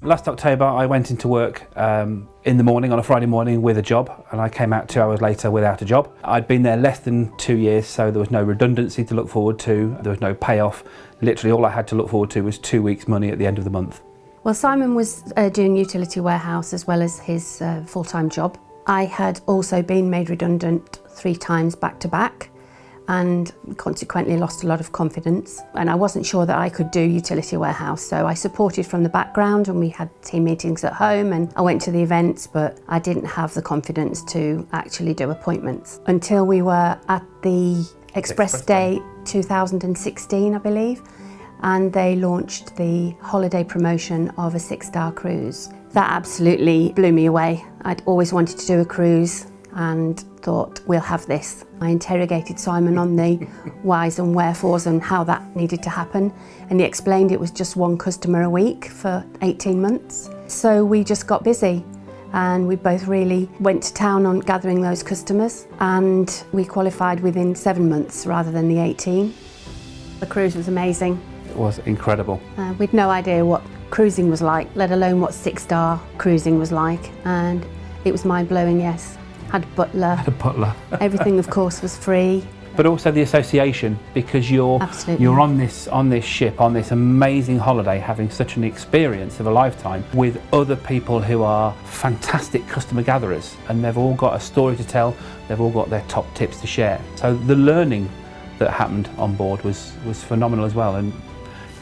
Last October I went into work in the morning on a Friday morning with a job, and I came out 2 hours later without a job. I'd been there less than 2 years, so there was no redundancy to look forward to, there was no payoff. Literally all I had to look forward to was 2 weeks' money at the end of the month. Well, Simon was doing utility warehouse as well as his full-time job. I had also been made redundant 3 times back to back, and consequently lost a lot of confidence, and I wasn't sure that I could do utility warehouse, so I supported from the background, and we had team meetings at home and I went to the events, but I didn't have the confidence to actually do appointments until we were at the Express Day 2016, I believe, and they launched the holiday promotion of a 6-star cruise. That absolutely blew me away. I'd always wanted to do a cruise and thought, we'll have this. I interrogated Simon on the whys and wherefores and how that needed to happen, and he explained it was just 1 customer a week for 18 months. So we just got busy and we both really went to town on gathering those customers, and we qualified within 7 months rather than the 18. The cruise was amazing. It was incredible. We'd no idea what cruising was like, let alone what 6-star cruising was like, and it was mind-blowing, yes. Had a butler. Everything, of course, was free. But also the association, because you're on this ship, on this amazing holiday, having such an experience of a lifetime with other people who are fantastic customer gatherers, and they've all got a story to tell, they've all got their top tips to share. So the learning that happened on board was phenomenal as well. And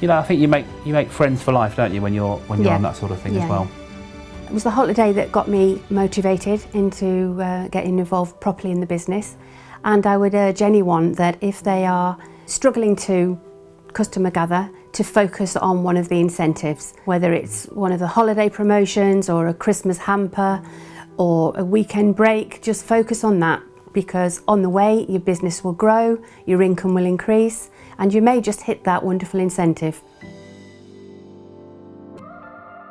you know, I think you make friends for life, don't you, when you're on that sort of thing as well. It was the holiday that got me motivated into getting involved properly in the business, and I would urge anyone that if they are struggling to customer gather, to focus on one of the incentives, whether it's one of the holiday promotions or a Christmas hamper or a weekend break. Just focus on that, because on the way your business will grow, your income will increase, and you may just hit that wonderful incentive.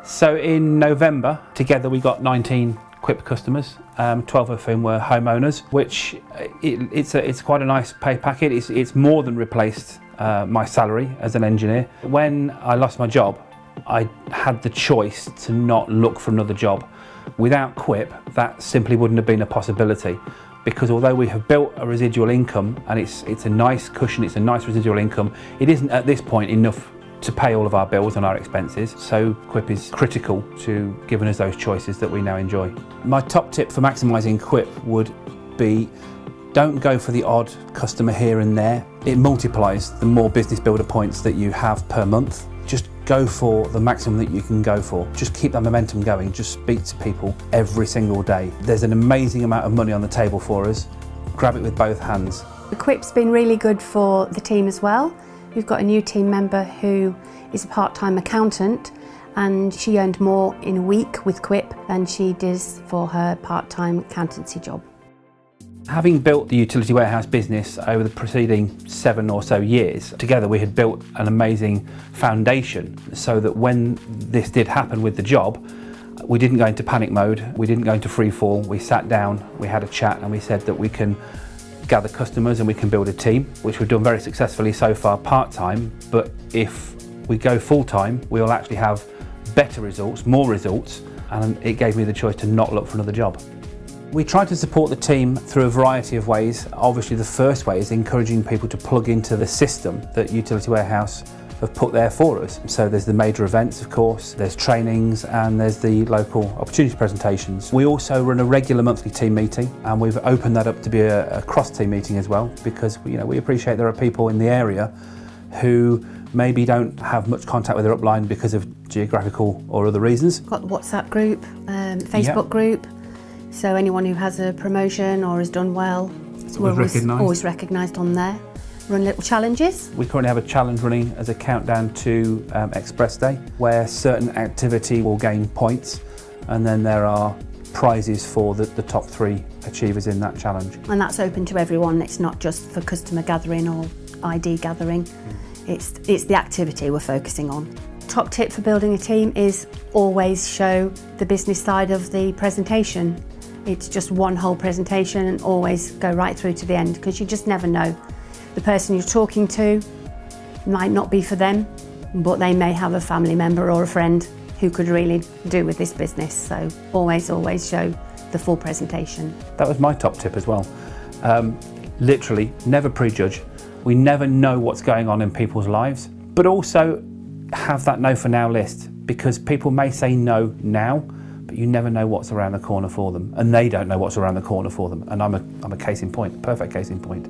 So in November, together we got 19 Quip customers, 12 of whom were homeowners, which it's quite a nice pay packet. It's more than replaced my salary as an engineer. When I lost my job, I had the choice to not look for another job. Without Quip, that simply wouldn't have been a possibility, because although we have built a residual income, and it's a nice cushion, it's a nice residual income, it isn't at this point enough to pay all of our bills and our expenses, so Quip is critical to giving us those choices that we now enjoy. My top tip for maximising Quip would be, don't go for the odd customer here and there. It multiplies the more business builder points that you have per month. Just go for the maximum that you can go for. Just keep that momentum going, just speak to people every single day. There's an amazing amount of money on the table for us. Grab it with both hands. Quip's been really good for the team as well. We've got a new team member who is a part-time accountant, and she earned more in a week with Quip than she does for her part-time accountancy job. Having built the utility warehouse business over the preceding 7 or so years, together we had built an amazing foundation so that when this did happen with the job, we didn't go into panic mode, we didn't go into free fall. We sat down, we had a chat, and we said that we can gather customers and we can build a team, which we've done very successfully so far part-time, but if we go full-time, we will actually have better results, more results, and it gave me the choice to not look for another job. We try to support the team through a variety of ways. Obviously the first way is encouraging people to plug into the system that Utility Warehouse have put there for us. So there's the major events, of course, there's trainings, and there's the local opportunity presentations. We also run a regular monthly team meeting, and we've opened that up to be a cross-team meeting as well, because we appreciate there are people in the area who maybe don't have much contact with their upline because of geographical or other reasons. Got the WhatsApp group, Facebook group, so anyone who has a promotion or has done well, we're always recognised on there. Run little challenges. We currently have a challenge running as a countdown to Express Day, where certain activity will gain points, and then there are prizes for the top 3 achievers in that challenge. And that's open to everyone, it's not just for customer gathering or ID gathering, it's the activity we're focusing on. Top tip for building a team is always show the business side of the presentation. It's just one whole presentation, and always go right through to the end, because you just never know. The person you're talking to might not be for them, but they may have a family member or a friend who could really do with this business. So always show the full presentation. That was my top tip as well. Literally, never prejudge. We never know what's going on in people's lives, but also have that no for now list, because people may say no now, but you never know what's around the corner for them, and they don't know what's around the corner for them. And I'm a case in point, perfect case in point.